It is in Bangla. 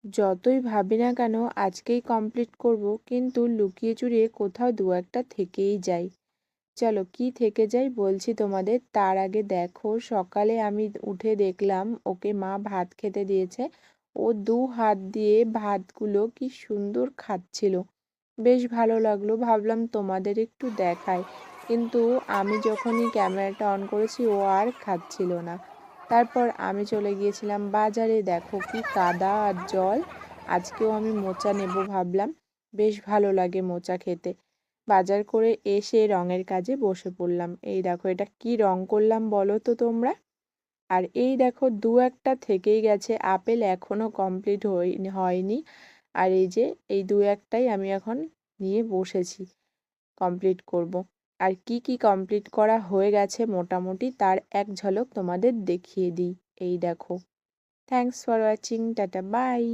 যতই ভাবি না কেন আজকেই কমপ্লিট করব, কিন্তু লুকিয়ে চুরিয়ে কোথাও দু একটা থেকেই যায়। চলো কি থেকে যাই বলছি তোমাদের। তার আগে দেখো, সকালে আমি উঠে দেখলাম ওকে মা ভাত খেতে দিয়েছে। ও দু হাত দিয়ে ভাতগুলো কি সুন্দর খাচ্ছিল, বেশ ভালো লাগলো। ভাবলাম তোমাদের একটু দেখাই, কিন্তু আমি যখনই ক্যামেরাটা অন করেছি ও আর খাচ্ছিল না। তারপর আমি চলে গিয়েছিলাম বাজারে। দেখো কি কাদা আর জল। আজকেও আমি মোচা নেব ভাবলাম, বেশ ভালো লাগে মোচা খেতে। বাজার করে এসে রঙের কাজে বসে পড়লাম। এই দেখো এটা কি রং করলাম বলো তো তোমরা। আর এই দেখো দু একটা থেকেই গেছে, আপেল এখনো কমপ্লিট হয়নি। আর এই যে এই দু একটাই আমি এখন নিয়ে বসেছি, কমপ্লিট করব। আর কি কি কমপ্লিট করা হয়ে গেছে মোটামুটি তার এক ঝলক তোমাদের দেখিয়ে দিই। এই দেখো। Thanks for watching, tata bye.